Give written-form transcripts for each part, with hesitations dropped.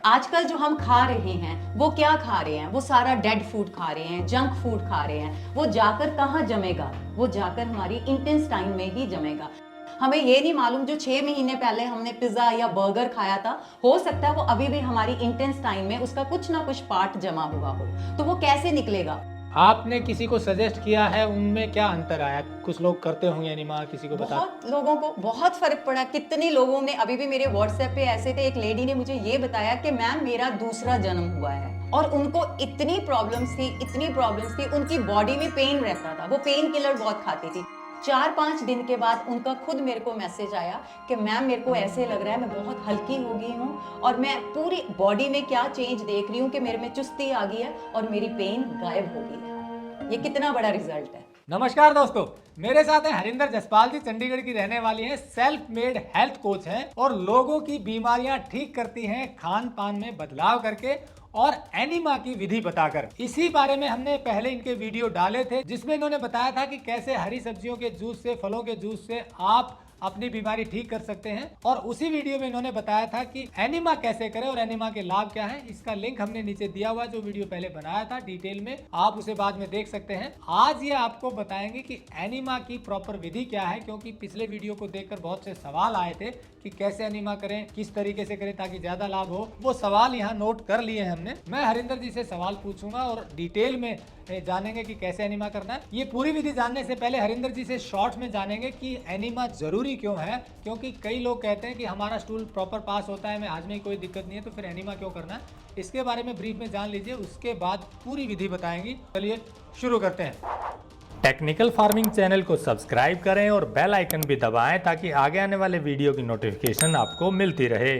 आजकल जो हम खा रहे हैं वो क्या खा रहे हैं? वो सारा डेड फूड खा रहे हैं, जंक फूड खा रहे हैं। वो जाकर कहाँ जमेगा? वो जाकर हमारी इंटेस्टाइन में ही जमेगा। हमें ये नहीं मालूम जो 6 महीने पहले हमने पिज्जा या बर्गर खाया था, हो सकता है वो अभी भी हमारी इंटेस्टाइन में उसका कुछ ना कुछ पार्ट जमा हुआ हो। तो वो कैसे निकलेगा? आपने किसी को सजेस्ट किया है, उनमें क्या अंतर आया? कुछ लोग करते होंगे एनिमा, किसी को बता। बहुत लोगों को बहुत फर्क पड़ा। कितने लोगों ने अभी भी मेरे व्हाट्सएप पे ऐसे थे, एक लेडी ने मुझे ये बताया कि मैम मेरा दूसरा जन्म हुआ है, और उनको इतनी प्रॉब्लम्स थी, उनकी बॉडी में पेन रहता था, वो पेन किलर बहुत खाती थी। 4-5 दिन के बाद उनका खुद मेरे को मैसेज आया कि मैम मेरे को ऐसे लग रहा है मैं बहुत हल्की हो गई हूँ, और मैं पूरी बॉडी में क्या चेंज देख रही हूँ कि मेरे में चुस्ती आ गई है और मेरी पेन गायब हो गई है। ये कितना बड़ा रिजल्ट है। नमस्कार दोस्तों, मेरे साथ हैं हरिंदर जसपाल जी। चंडीगढ़ की रहने वाली हैं, सेल्फ मेड हेल्थ कोच हैं और लोगों की बीमारियां ठीक करती हैं खान पान में बदलाव करके और एनिमा की विधि बताकर। इसी बारे में हमने पहले इनके वीडियो डाले थे, जिसमें इन्होंने बताया था कि कैसे हरी सब्जियों के जूस से, फलों के जूस से आप अपनी बीमारी ठीक कर सकते हैं। और उसी वीडियो में इन्होंने बताया था कि एनिमा कैसे करें और एनिमा के लाभ क्या हैं। इसका लिंक हमने नीचे दिया हुआ, जो वीडियो पहले बनाया था डिटेल में, आप उसे बाद में देख सकते हैं। आज ये आपको बताएंगे कि एनिमा की प्रॉपर विधि क्या है, क्योंकि पिछले वीडियो को देखकर बहुत से सवाल आए थे कि कैसे एनिमा करें, किस तरीके से करें ताकि ज्यादा लाभ हो। वो सवाल यहाँ नोट कर लिए हैं हमने। मैं हरिंदर जी से सवाल पूछूंगा और डिटेल में जानेंगे कि कैसे एनिमा करना है। ये पूरी विधि जानने से पहले हरिंदर जी से शॉर्ट में जानेंगे कि एनिमा जरूरी क्यों है, क्योंकि कई लोग कहते हैं कि हमारा स्टूल प्रॉपर पास होता है, हमें आज में कोई दिक्कत नहीं है, तो फिर एनिमा क्यों करना है। इसके बारे में ब्रीफ में जान लीजिए, उसके बाद पूरी विधि बताएंगी। चलिए शुरू करते हैं। टेक्निकल फार्मिंग चैनल को सब्सक्राइब करें और बेल आइकन भी दबाएं ताकि आगे आने वाले वीडियो की नोटिफिकेशन आपको मिलती रहे।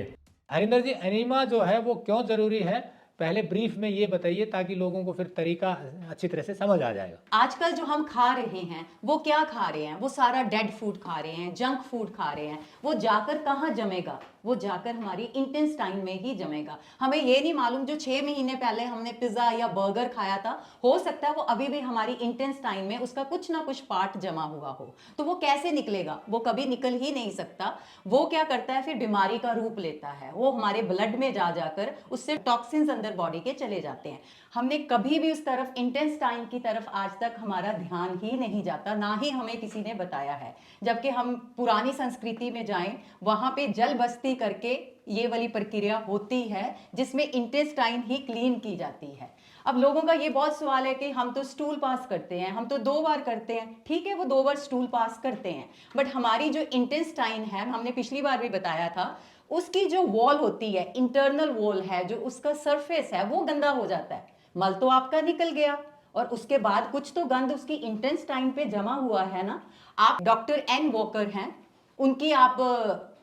हरिंदर जी, एनिमा जो है वो क्यों जरूरी है, पहले ब्रीफ में ये बताइए ताकि लोगों को फिर तरीका अच्छी तरह से समझ आ जाएगा। आजकल जो हम खा रहे हैं वो क्या खा रहे हैं? वो सारा डेड फूड खा रहे हैं, जंक फूड खा रहे हैं। वो जाकर कहाँ जमेगा? वो जाकर हमारी इंटेस्टाइन में ही जमेगा। हमें ये नहीं मालूम जो 6 महीने पहले हमने पिज्जा या बर्गर खाया था, हो सकता है वो अभी भी हमारी इंटेस्टाइन में उसका कुछ ना कुछ पार्ट जमा हुआ हो। तो वो कैसे निकलेगा? वो कभी निकल ही नहीं सकता। वो क्या करता है, फिर बीमारी का रूप लेता है। वो हमारे ब्लड में जा जाकर उससे टॉक्सिन्स अंदर बॉडी के चले जाते हैं। हमने कभी भी उस तरफ इंटेस्टाइन की तरफ आज तक हमारा ध्यान ही नहीं जाता, ना ही हमें किसी ने बताया है। जबकि हम पुरानी संस्कृति में जाएं, वहां पे जल बस्ती करके ये वाली प्रक्रिया होती है जिसमें इंटेस्टाइन ही क्लीन की जाती है। अब लोगों का ये बहुत सवाल है कि हम तो स्टूल पास करते हैं, हम तो 2 बार करते हैं। ठीक है, वो 2 बार स्टूल पास करते हैं, बट हमारी जो इंटेस्टाइन है, हमने पिछली बार भी बताया था, उसकी जो वॉल होती है, इंटरनल वॉल है, जो उसका सरफेस है, वो गंदा हो जाता है। मल तो आपका निकल गया, और उसके बाद कुछ तो गंद उसकी इंटेस्टाइन पे जमा हुआ है ना। आप डॉक्टर एन वॉकर हैं, उनकी आप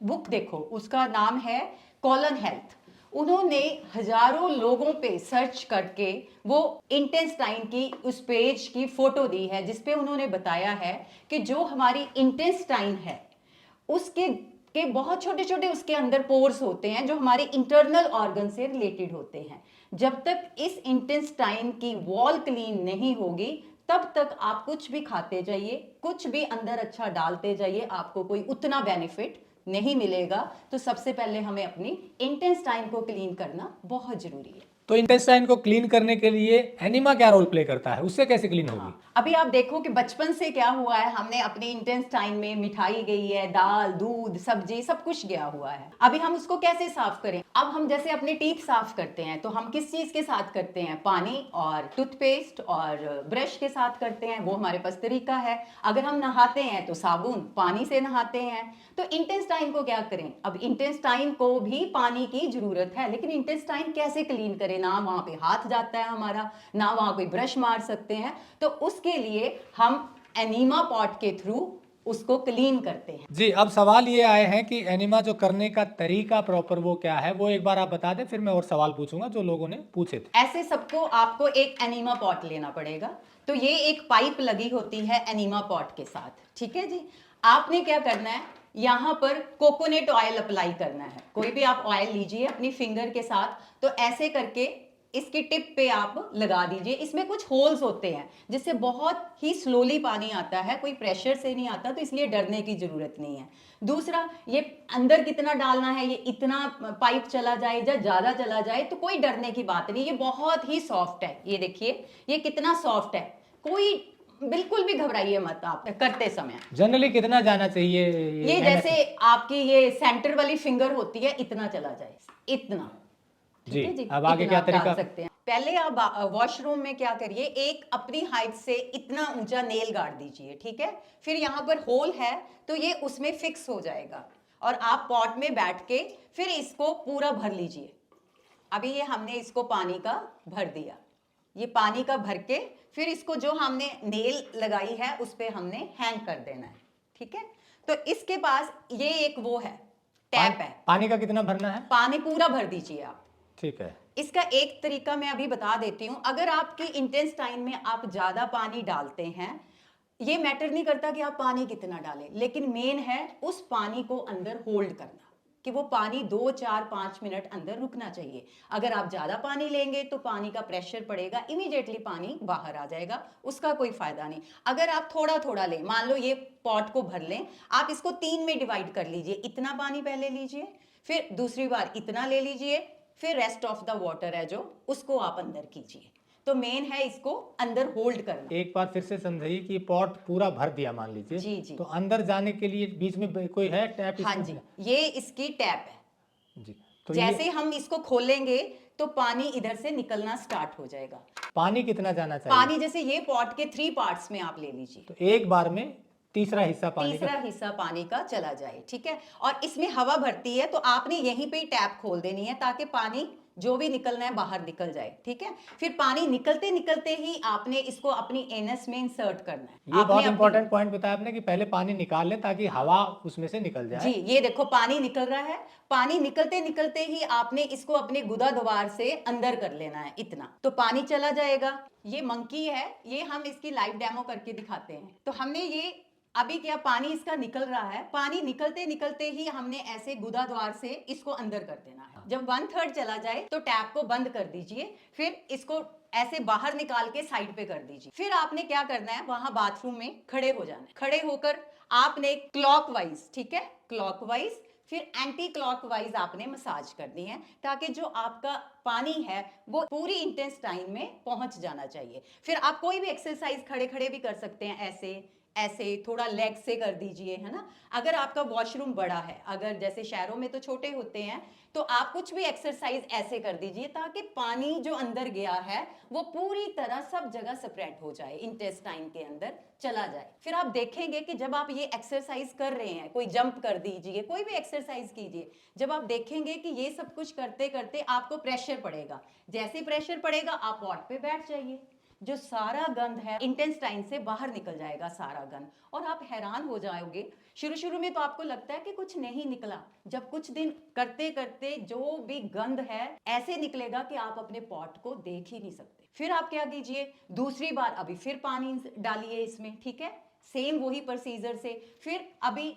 बुक देखो, उसका नाम है कॉलन हेल्थ। उन्होंने हजारों लोगों पे सर्च करके वो इंटेस्टाइन की उस पेज की फोटो दी है, जिसपे उन्होंने बताया है कि जो हमारी इंटेस्टाइन है उसके के बहुत छोटे छोटे उसके अंदर पोर्स होते हैं जो हमारे इंटरनल ऑर्गन से रिलेटेड होते हैं। जब तक इस इंटेस्टाइन की वॉल क्लीन नहीं होगी, तब तक आप कुछ भी खाते जाइए, कुछ भी अंदर अच्छा डालते जाइए, आपको कोई उतना बेनिफिट नहीं मिलेगा। तो सबसे पहले हमें अपनी इंटेस्टाइन को क्लीन करना बहुत जरूरी है। तो इंटेस्टाइन को क्लीन करने के लिए एनिमा क्या रोल प्ले करता है, उससे कैसे क्लीन होगी? अभी आप देखो कि बचपन से क्या हुआ है, हमने अपनी इंटेस्टाइन में मिठाई गई है, दाल, दूध, सब्जी, सब कुछ गया हुआ है। अभी हम उसको कैसे साफ करें? अब हम जैसे अपने टीथ साफ करते हैं, तो हम किस चीज के साथ करते हैं? पानी और टूथपेस्ट और ब्रश के साथ करते हैं। वो हमारे पास तरीका है। अगर हम नहाते हैं तो साबुन पानी से नहाते हैं। तो इंटेस्टाइन को क्या करें? अब इंटेस्टाइन को भी पानी की जरूरत है, लेकिन इंटेस्टाइन कैसे क्लीन करें? ना वहां पे हाथ जाता है हमारा, ना वहां कोई ब्रश मार सकते हैं। तो उसके लिए हम एनिमा पॉट के थ्रू उसको क्लीन करते हैं। जी, अब सवाल ये आए हैं कि एनिमा जो करने का तरीका प्रॉपर वो क्या है, वो एक बार आप बता दें, फिर मैं और सवाल पूछूंगा जो लोगों ने पूछे थे। ऐसे सबको आपको एक एनिमा पॉट लेना पड़ेगा। तो ये एक पाइप लगी होती है एनिमा पॉट के साथ, ठीक है जी। आपने क्या करना है, यहां पर कोकोनट ऑयल अप्लाई करना है। कोई भी आप ऑयल लीजिए अपनी फिंगर के साथ, तो ऐसे करके इसकी टिप पे आप लगा दीजिए। इसमें कुछ होल्स होते हैं जिससे बहुत ही स्लोली पानी आता है, कोई प्रेशर से नहीं आता, तो इसलिए डरने की जरूरत नहीं है। दूसरा, ये अंदर कितना डालना है, ये इतना पाइप चला जाए या ज्यादा चला जाए तो कोई डरने की बात नहीं। ये बहुत ही सॉफ्ट है, ये देखिए ये कितना सॉफ्ट है, कोई बिल्कुल भी घबराइए मत आप करते समय। जनरली कितना जाना चाहिए ये जैसे आपकी ये सेंटर वाली फिंगर होती है, इतना चला जाए, इतना। जी, ठीक है जी, अब आगे इतना क्या आप डाल तरीका? सकते हैं। पहले आप वॉशरूम में क्या करिए, एक अपनी हाइट से इतना ऊंचा नेल गाड़ दीजिए, ठीक है। फिर यहाँ पर होल है तो ये उसमें फिक्स हो जाएगा और आप पॉट में बैठ के फिर इसको पूरा भर लीजिए। अभी ये हमने इसको पानी का भर दिया, ये पानी का भर के फिर इसको जो हमने नेल लगाई है उस पे हमने हैंग कर देना है, ठीक है। तो इसके पास ये एक वो है, टैप है। पानी का कितना भरना है? पानी पूरा भर दीजिए आप। ठीक है। इसका एक तरीका मैं अभी बता देती हूँ। अगर आपके इंटेस्टाइन में आप ज्यादा पानी डालते हैं, ये मैटर नहीं करता कि आप पानी कितना डालें, लेकिन मेन है उस पानी को अंदर होल्ड करना, कि वो पानी 2 4 5 मिनट अंदर रुकना चाहिए। अगर आप ज्यादा पानी लेंगे तो पानी का प्रेशर पड़ेगा, इमीडिएटली पानी बाहर आ जाएगा, उसका कोई फायदा नहीं। अगर आप थोड़ा थोड़ा लें, मान लो ये पॉट को भर लें, आप इसको 3 में डिवाइड कर लीजिए। इतना पानी पहले लीजिए, फिर दूसरी बार इतना ले लीजिए, फिर रेस्ट ऑफ द वाटर है जो उसको आप अंदर कीजिए। तो मेन है इसको अंदर होल्ड करना। एक बार फिर से समझाइए कि पॉट पूरा भर दिया मान लीजिए, जी जी, तो अंदर जाने के लिए बीच में कोई है टैप? हाँ जी, ये इसकी टैप है जी। तो जैसे हम इसको खोलेंगे तो पानी इधर से निकलना स्टार्ट हो जाएगा। पानी कितना जाना चाहिए? पानी जैसे ये पॉट के 3 पार्ट्स में आप ले लीजिए, तो एक बार में तीसरा हिस्सा पानी तीसरा हिस्सा पानी का चला जाए, ठीक है। और इसमें हवा भरती है तो आपने यहीं पे ही टैप खोल देनी है ताकि पानी जो भी निकलना है बाहर निकल जाए, ठीक है। फिर पानी निकलते निकलते ही आपने इसको अपनी एनस में इंसर्ट करना है। ये बहुत इंपॉर्टेंट पॉइंट बताया आपने कि पहले पानी निकाल लें ताकि हवा उसमें से निकल जाए। जी, ये देखो पानी निकल रहा है। पानी निकलते निकलते ही आपने इसको अपने गुदा द्वार से अंदर कर लेना है, इतना तो पानी चला जाएगा। ये मंकी है, ये हम इसकी लाइव डेमो करके दिखाते हैं। तो हमने ये अभी क्या, पानी इसका निकल रहा है, पानी निकलते निकलते ही हमने ऐसे गुदा द्वार से इसको अंदर कर देना है। जब 1/3 चला जाए तो टैप को बंद कर दीजिए, फिर इसको ऐसे बाहर निकाल के साइड पे कर दीजिए। फिर आपने क्या करना है, वहां बाथरूम में खड़े हो जाना है। खड़े होकर आपने क्लॉकवाइज, ठीक है, क्लॉकवाइज फिर एंटी क्लॉकवाइज आपने मसाज करनी है ताकि जो आपका पानी है वो पूरी इंटेस्टाइन में पहुंच जाना चाहिए। फिर आप कोई भी एक्सरसाइज खड़े खड़े भी कर सकते हैं, ऐसे ऐसे थोड़ा लेग से कर दीजिए, है ना। अगर आपका वॉशरूम बड़ा है, अगर जैसे शहरों में तो छोटे होते हैं, तो आप कुछ भी एक्सरसाइज ऐसे कर दीजिए ताकि पानी जो अंदर गया है वो पूरी तरह सब जगह स्प्रेड हो जाए, इंटेस्टाइन के अंदर चला जाए। फिर आप देखेंगे कि जब आप ये एक्सरसाइज कर रहे हैं, कोई जंप कर दीजिए, कोई भी एक्सरसाइज कीजिए, जब आप देखेंगे कि ये सब कुछ करते करते आपको प्रेशर पड़ेगा, जैसे प्रेशर पड़ेगा आप पॉट पे बैठ जाइए, जो सारा गंद है इंटेस्टाइन से बाहर निकल जाएगा, सारा गंद। और आप हैरान हो जाओगे, शुरू शुरू में तो आपको लगता है कि कुछ नहीं निकला, जब कुछ दिन करते करते जो भी गंद है ऐसे निकलेगा कि आप अपने पॉट को देख ही नहीं सकते। फिर आप क्या कीजिए, दूसरी बार अभी फिर पानी डालिए इसमें, ठीक है, सेम वही प्रोसीजर से। फिर अभी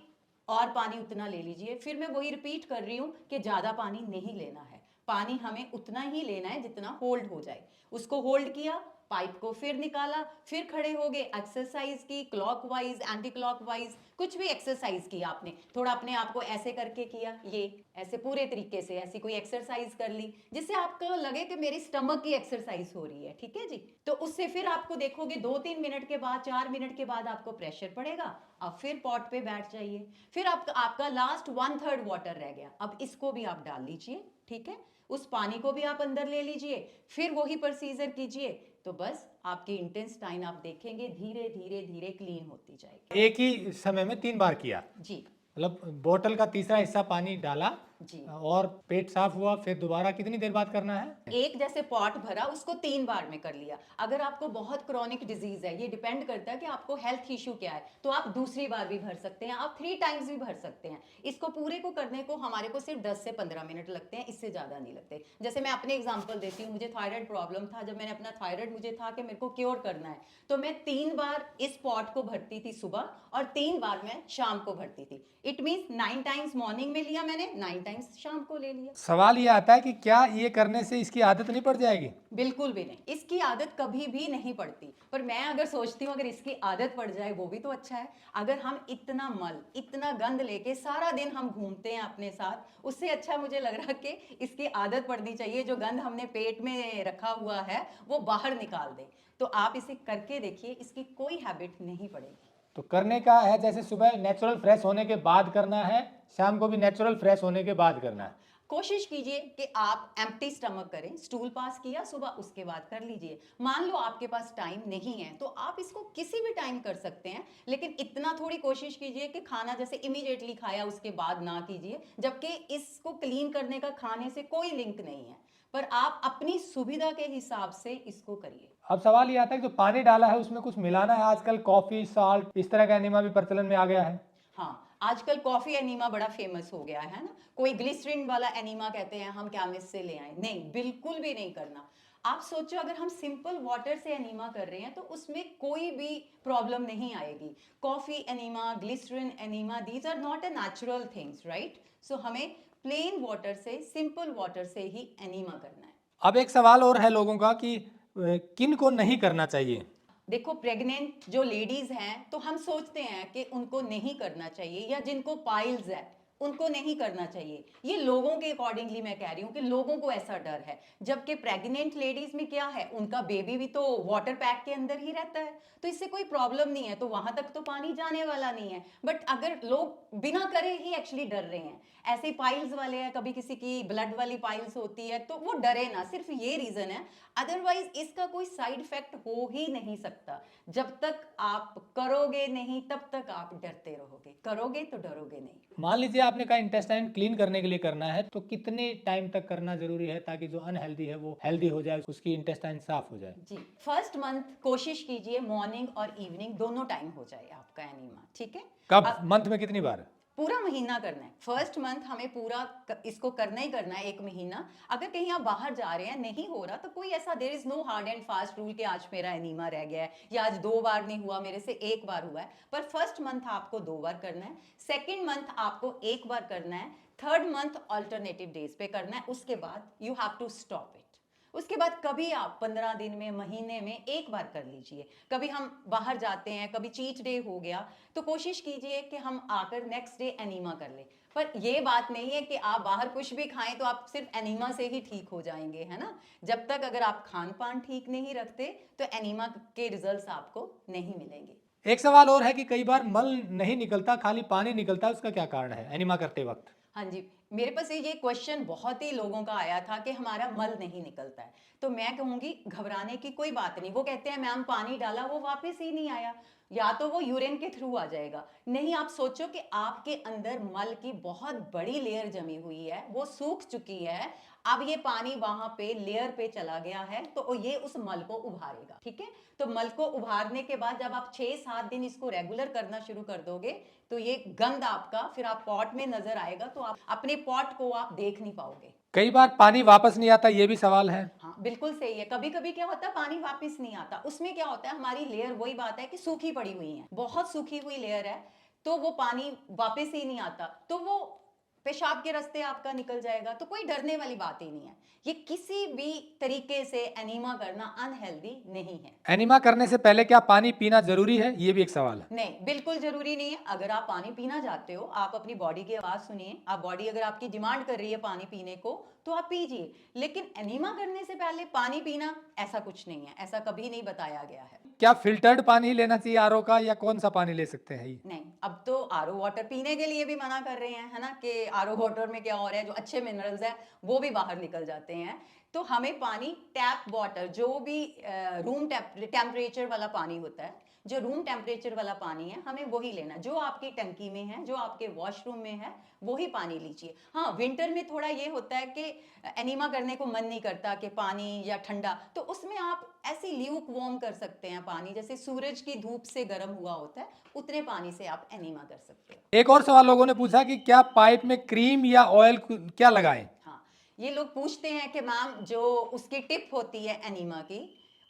और पानी उतना ले लीजिए। फिर मैं वही रिपीट कर रही हूँ कि ज्यादा पानी नहीं लेना है, पानी हमें उतना ही लेना है जितना होल्ड हो जाए। उसको होल्ड किया, पाइप को फिर निकाला, फिर खड़े हो गए, एक्सरसाइज की, क्लॉकवाइज एंटी क्लॉकवाइज कुछ भी एक्सरसाइज की आपने, थोड़ा अपने आप को ऐसे करके किया, ये ऐसे पूरे तरीके से ऐसी कोई एक्सरसाइज कर ली जिससे आपको लगे कि मेरी स्टमक की एक्सरसाइज हो रही है, ठीक है जी। तो उससे फिर आपको देखोगे 2-3 मिनट के बाद, 4 मिनट के बाद आपको प्रेशर पड़ेगा, अब फिर पॉट पे बैठ जाइए। फिर आपका लास्ट 1/3 वाटर रह गया, अब इसको भी आप डाल लीजिए, ठीक है, उस पानी को भी आप अंदर ले लीजिए, फिर वही प्रोसीजर कीजिए। तो बस आपकी इंटेस्टाइन आप देखेंगे धीरे धीरे धीरे क्लीन होती जाएगी। एक ही समय में 3 बार किया जी, मतलब बोतल का तीसरा हिस्सा पानी डाला जी, और पेट साफ हुआ, फिर दोबारा कितनी देर बाद करना है? एक जैसे पॉट भरा उसको 3 बार में कर लिया। अगर आपको बहुत क्रॉनिक डिजीज है, ये डिपेंड करता है कि आपको हेल्थ इशू क्या है, तो आप दूसरी बार भी भर सकते हैं, आप 3 टाइम्स भी भर सकते हैं। इसको पूरे को करने को हमारे को सिर्फ 10 से 15 मिनट लगते हैं, इससे ज्यादा नहीं लगते। जैसे मैं अपने एग्जाम्पल देती हूँ, मुझे थायराइड प्रॉब्लम था, जब मैंने अपना थायराइड मुझे था कि मेरे को क्योर करना है, तो मैं 3 बार इस पॉट को भरती थी सुबह और 3 बार मैं शाम को भरती थी। इट मीन्स 9 टाइम्स मॉर्निंग में लिया मैंने, 9 टाइम्स शाम को ले लिया। सवाल ये आता है कि क्या ये करने से इसकी आदत नहीं पड़ जाएगी? बिल्कुल भी नहीं, इसकी आदत कभी भी नहीं पड़ती। पर मैं अगर सोचती हूँ अगर इसकी आदत पड़ जाए वो भी तो अच्छा है। अगर हम इतना मल, इतना गंद लेके सारा दिन हम घूमते हैं अपने साथ, उससे अच्छा मुझे लग रहा कि इसकी आदत पड़नी चाहिए। जो गंद हमने पेट में रखा हुआ है वो बाहर निकाल दें। तो आप इसे करके देखिए, इसकी कोई हैबिट नहीं पड़ेगी। तो करने का है, जैसे सुबह नेचुरल फ्रेश होने के बाद करना है, शाम को भी नेचुरल फ्रेश होने के बाद करना है। कोशिश कीजिए कि आप एम्प्टी स्टमक करें। स्टूल पास किया सुबह, उसके बाद कर लीजिए। मान लो आपके पास टाइम नहीं है तो आप इसको किसी भी टाइम कर सकते हैं, लेकिन इतना थोड़ी कोशिश कीजिए कि खाना जैसे इमीडिएटली खाया उसके बाद ना कीजिए, जबकि इसको क्लीन करने का खाने से कोई लिंक नहीं है। पर आप अपनी सुविधा के हिसाब से इसको करिए। अब सवाल ये आता है कि जो पानी डाला है उसमें कुछ मिलाना है? आजकल कॉफी, साल्ट, इस तरह का एनिमा भी प्रचलन में आ गया है। हाँ, आजकल कॉफी एनीमा बड़ा फेमस हो गया है ना। कोई ग्लिसरीन वाला एनीमा कहते हैं हम केमिस्ट से ले आए, नहीं, बिल्कुल भी नहीं करना। आप सोचो अगर हम सिंपल वाटर से एनीमा कर रहे हैं तो उसमें कोई भी प्रॉब्लम नहीं आएगी। Coffee enema, glycerine enema, these are not a natural things, right? So हमें प्लेन वाटर से, सिंपल वाटर से ही एनीमा करना है। अब एक सवाल और है लोगों का कि किन को नहीं करना चाहिए? देखो, प्रेग्नेंट जो लेडीज हैं तो हम सोचते हैं कि उनको नहीं करना चाहिए, या जिनको पाइल्स है उनको नहीं करना चाहिए। ये लोगों के अकॉर्डिंगली मैं कह रही हूँ कि लोगों को ऐसा डर है। जबकि प्रेग्नेंट लेडीज में क्या है, उनका बेबी भी तो वाटर पैक के अंदर ही रहता है, तो इससे कोई प्रॉब्लम नहीं है, तो वहां तक तो पानी जाने वाला नहीं है। बट अगर लोग बिना करे ही एक्चुअली डर रहे हैं, ऐसे पाइल्स वाले हैं, कभी किसी की ब्लड वाली पाइल्स होती है तो वो डरे ना, सिर्फ ये रीजन है। अदरवाइज इसका कोई साइड इफेक्ट हो ही नहीं सकता। जब तक आप करोगे नहीं तब तक आप डरते रहोगे, करोगे तो डरोगे नहीं। मान लीजिए आपने कहा इंटेस्टाइन क्लीन करने के लिए करना है, तो कितने टाइम तक करना जरूरी है ताकि जो अनहेल्दी है वो हेल्दी हो जाए, उसकी इंटेस्टाइन साफ हो जाए? जी, फर्स्ट मंथ कोशिश कीजिए मॉर्निंग और इवनिंग दोनों टाइम हो जाए आपका एनीमा, ठीक है? कब? मंथ में कितनी बार? पूरा महीना करना है। फर्स्ट मंथ हमें पूरा इसको करना ही करना है, एक महीना। अगर कहीं आप बाहर जा रहे हैं, नहीं हो रहा, तो कोई ऐसा there is no hard and fast rule कि आज मेरा एनीमा रह गया है या आज 2 बार नहीं हुआ, मेरे से 1 बार हुआ है। पर फर्स्ट मंथ आपको 2 बार करना है, सेकेंड मंथ आपको 1 बार करना है, थर्ड मंथ ऑल्टरनेटिव डेज पे करना है। उसके बाद you have to stop it. उसके बाद कभी आप 15 दिन में, महीने में 1 बार कर लीजिए। कभी हम बाहर जाते हैं, कभी चीट डे हो गया, तो कोशिश कीजिए कि हम आकर नेक्स्ट डे एनीमा कर लें। पर ये बात नहीं है कि आप बाहर कुछ भी खाएं तो आप सिर्फ एनीमा से ही ठीक हो जाएंगे, है ना? जब तक अगर आप खान पान ठीक नहीं रखते तो एनीमा के रिजल्ट्स आपको नहीं मिलेंगे। एक सवाल और है कि कई बार मल नहीं निकलता, खाली पानी निकलता है, उसका क्या कारण है एनिमा करते वक्त? हाँ जी, मेरे पास ये क्वेश्चन बहुत ही लोगों का आया था कि हमारा मल नहीं निकलता है। तो मैं कहूँगी घबराने की कोई बात नहीं। वो कहते हैं मैम पानी डाला वो वापस ही नहीं आया, या तो वो यूरिन के थ्रू आ जाएगा। नहीं, आप सोचो कि आपके अंदर मल की बहुत बड़ी लेयर जमी हुई है, वो सूख चुकी है। अब ये पानी वहां पे लेयर पे चला गया है तो ये उस मल को उभारेगा, ठीक है? तो मल को उभारने के बाद जब आप 6-7 दिन इसको रेगुलर करना शुरू कर दोगे तो ये गंद आपका फिर आप पॉट में नजर आएगा, तो आप अपने पॉट को आप देख नहीं पाओगे। कई बार पानी वापस नहीं आता, ये भी सवाल है। हाँ, बिल्कुल सही है। कभी कभी क्या होता है पानी वापस नहीं आता, उसमें क्या होता है हमारी लेयर, वही बात है कि सूखी पड़ी हुई है, बहुत सूखी हुई लेयर है, तो वो पानी वापस ही नहीं आता, तो वो पेशाब के रास्ते आपका निकल जाएगा। तो कोई डरने वाली बात ही नहीं है। ये किसी भी तरीके से एनीमा करना अनहेल्दी नहीं है। एनिमा करने से पहले क्या पानी पीना जरूरी है? ये भी एक सवाल है। नहीं, बिल्कुल जरूरी नहीं है। अगर आप पानी पीना चाहते हो, आप अपनी बॉडी की आवाज सुनिए। आप बॉडी अगर आपकी डिमांड कर रही है पानी पीने को तो आप पीजिए, लेकिन एनीमा करने से पहले पानी पीना ऐसा कुछ नहीं है, ऐसा कभी नहीं बताया गया है। क्या फिल्टर्ड पानी लेना चाहिए आरओ का, या कौन सा पानी ले सकते हैं? नहीं, अब तो आरओ वाटर पीने के लिए भी मना कर रहे हैं, है ना, कि आरओ वाटर में क्या हो रहा है, जो अच्छे मिनरल्स है वो भी बाहर निकल जाते हैं। तो हमें पानी टैप वाटर, जो भी रूम टेम्परेचर वाला पानी होता है, जो रूम टेम्परेचर वाला पानी है, हमें वही लेना। जो आपकी टंकी में है, जो आपके वॉशरूम में है, वही पानी लीजिए। हाँ, विंटर में थोड़ा ये होता है कि एनीमा करने को मन नहीं करता कि पानी या ठंडा, तो उसमें आप ऐसे ल्यूक वार्म कर सकते हैं पानी, जैसे सूरज की धूप से गर्म हुआ होता है, उतने पानी से आप एनीमा कर सकते हो। एक और सवाल लोगों ने पूछा कि क्या पाइप में क्रीम या ऑयल क्या लगाएं? हाँ, ये लोग पूछते हैं कि मैम जो उसकी टिप होती है एनीमा की,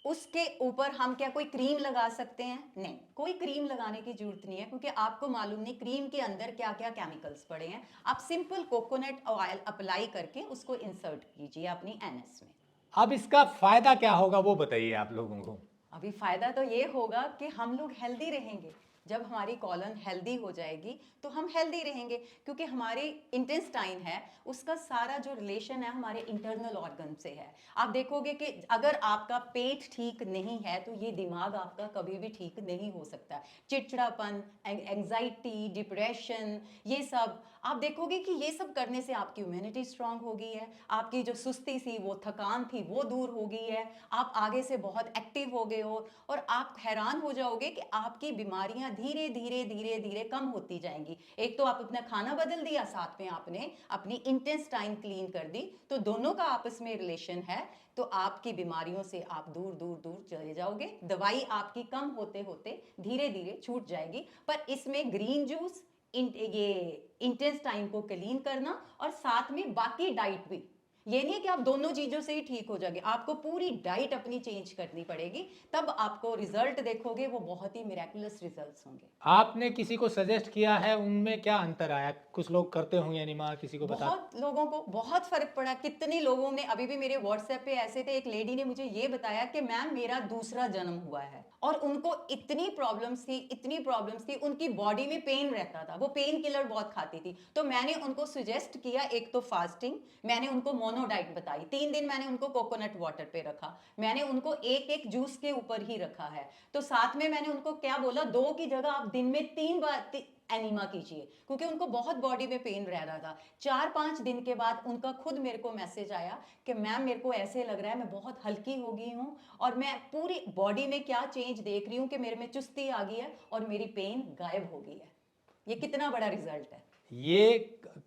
उसके ऊपर हम क्या कोई क्रीम लगा सकते हैं? नहीं, कोई क्रीम लगाने की जरूरत नहीं है, क्योंकि आपको मालूम नहीं क्रीम के अंदर क्या क्या केमिकल्स पड़े हैं। आप सिंपल कोकोनट ऑयल अप्लाई करके उसको इंसर्ट कीजिए अपनी एनएस में। अब इसका फायदा क्या होगा वो बताइए आप लोगों को। अभी फायदा तो ये होगा कि हम लोग हेल्दी रहेंगे। जब हमारी कॉलन हेल्दी हो जाएगी तो हम हेल्दी रहेंगे, क्योंकि हमारे इंटेस्टाइन है उसका सारा जो रिलेशन है हमारे इंटरनल ऑर्गन से है। आप देखोगे कि अगर आपका पेट ठीक नहीं है तो ये दिमाग आपका कभी भी ठीक नहीं हो सकता। चिड़चिड़ापन, एंजाइटी, डिप्रेशन, ये सब आप देखोगे कि ये सब करने से आपकी इम्यूनिटी स्ट्रांग हो गई है, आपकी जो सुस्ती सी, वो थकान थी, वो दूर हो गई है, आप आगे से बहुत एक्टिव हो गए हो, और आप हैरान हो जाओगे कि आपकी बीमारियां धीरे धीरे धीरे धीरे कम होती जाएंगी। एक तो आप अपना खाना बदल दिया, साथ में आपने अपनी इंटेस्टाइन क्लीन कर दी, तो दोनों का आपस में रिलेशन है, तो आपकी बीमारियों से आप दूर दूर दूर चले जाओगे। दवाई आपकी कम होते होते धीरे धीरे छूट जाएगी। पर इसमें ग्रीन जूस, ये इंटेस्टाइन को क्लीन करना, और साथ में बाकी डाइट भी, ये नहीं है कि आप दोनों चीजों से ही ठीक हो जाएंगे, आपको पूरी डाइट अपनी चेंज करनी पड़ेगी, तब आपको रिजल्ट देखोगे वो बहुत ही मिरेकुलस रिजल्ट्स होंगे। आपने किसी को सजेस्ट किया है, उनमें क्या अंतर आया? कुछ लोग करते होंगे एनिमा, किसी को बता? बहुत लोगों को बहुत फर्क पड़ा। कितने लोगों ने, अभी भी मेरे व्हाट्सएप पे ऐसे थे, एक लेडी ने मुझे ये बताया कि मैम मेरा दूसरा जन्म हुआ है, और उनको इतनी प्रॉब्लम्स थी, उनकी बॉडी में पेन रहता था, वो पेन किलर बहुत खाती थी। तो मैंने उनको सजेस्ट किया, एक तो फास्टिंग, मैंने उनको मोनो डाइट बताई, 3 दिन मैंने उनको कोकोनट वाटर पे रखा, मैंने उनको एक एक जूस के ऊपर ही रखा है। तो साथ में मैंने उनको क्या बोला, 2 की जगह आप दिन में 3 बार एनिमा कीजिए, क्योंकि उनको बहुत बॉडी में पेन रह रहा था। 4-5 दिन के बाद उनका खुद मेरे को मैसेज आया कि मैम मेरे को ऐसे लग रहा है मैं बहुत हल्की हो गई हूँ, और मैं पूरी बॉडी में क्या चेंज देख रही हूँ कि मेरे में चुस्ती आ गई है और मेरी पेन गायब हो गई है। ये कितना बड़ा रिजल्ट है। ये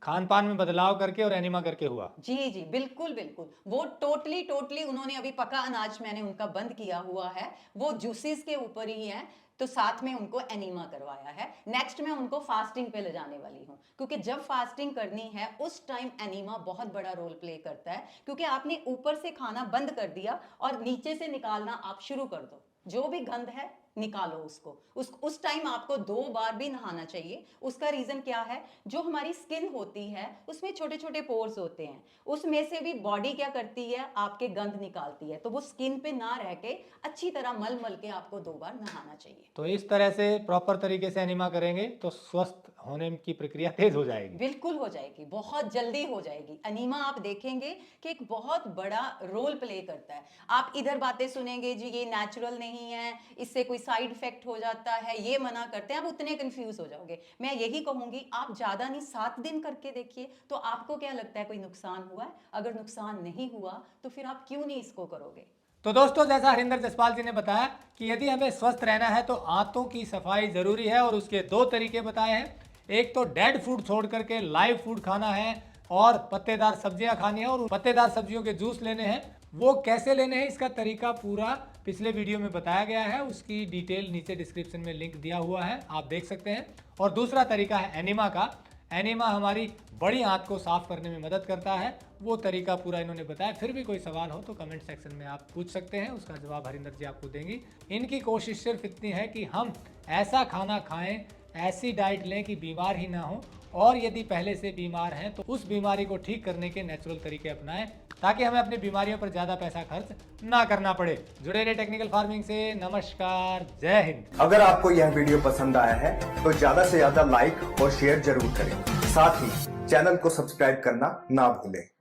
खान पान में बदलाव करके और एनिमा करके हुआ? जी जी, बिल्कुल बिल्कुल। वो टोटली उन्होंने, अभी पका अनाज मैंने उनका बंद किया हुआ है, वो जूसेस के ऊपर ही है, तो साथ में उनको एनीमा करवाया है। नेक्स्ट मैं उनको फास्टिंग पे ले जाने वाली हूँ, क्योंकि जब फास्टिंग करनी है उस टाइम एनीमा बहुत बड़ा रोल प्ले करता है, क्योंकि आपने ऊपर से खाना बंद कर दिया और नीचे से निकालना आप शुरू कर दो, जो भी गंद है निकालो उसको। उस टाइम आपको 2 बार भी नहाना चाहिए। उसका रीजन क्या है, जो हमारी स्किन होती है उसमें छोटे छोटे पोर्स होते हैं, उसमें से भी बॉडी क्या करती है, आपके गंद निकालती है, तो वो स्किन पे ना रह के अच्छी तरह मल मल के आपको 2 बार नहाना चाहिए। तो इस तरह से प्रॉपर तरीके से एनिमा करेंगे तो स्वस्थ होने की प्रक्रिया तेज हो जाएगी? बिल्कुल हो जाएगी, बहुत जल्दी हो जाएगी। एनीमा आप देखेंगे कि एक बहुत बड़ा रोल प्ले करता है। आप इधर बातें सुनेंगे जी ये नेचुरल नहीं है, इससे कोई साइड इफेक्ट हो जाता है, ये मना करते हैं, आप उतने कंफ्यूज हो जाओगे। मैं यही कहूंगी आप ज्यादा नहीं 7 दिन करके देखिए, तो आपको क्या लगता है कोई नुकसान हुआ है? अगर नुकसान नहीं हुआ तो फिर आप क्यों नहीं इसको करोगे। तो दोस्तों, जैसा हरिंदर जसपाल जी ने बताया कि यदि हमें स्वस्थ रहना है तो आंतों की सफाई जरूरी है, और उसके 2 तरीके बताए हैं। एक तो डेड फूड छोड़ करके लाइव फूड खाना है, और पत्तेदार सब्जियां खानी है, और पत्तेदार सब्जियों के जूस लेने हैं। वो कैसे लेने हैं इसका तरीका पूरा पिछले वीडियो में बताया गया है, उसकी डिटेल नीचे डिस्क्रिप्शन में लिंक दिया हुआ है, आप देख सकते हैं। और दूसरा तरीका है एनिमा का। एनिमा हमारी बड़ी आंत को साफ करने में मदद करता है, वो तरीका पूरा इन्होंने बताया। फिर भी कोई सवाल हो तो कमेंट सेक्शन में आप पूछ सकते हैं, उसका जवाब हरिंदर जी आपको देंगी। इनकी कोशिश सिर्फ इतनी है कि हम ऐसा खाना खाएं, ऐसी डाइट लें कि बीमार ही ना हो, और यदि पहले से बीमार हैं तो उस बीमारी को ठीक करने के नेचुरल तरीके अपनाएं, ताकि हमें अपनी बीमारियों पर ज़्यादा पैसा खर्च ना करना पड़े। जुड़े रहे टेक्निकल फार्मिंग से। नमस्कार, जय हिंद। अगर आपको यह वीडियो पसंद आया है तो ज्यादा से ज्यादा लाइक और शेयर जरूर करें, साथ ही चैनल को सब्सक्राइब करना ना भूलें।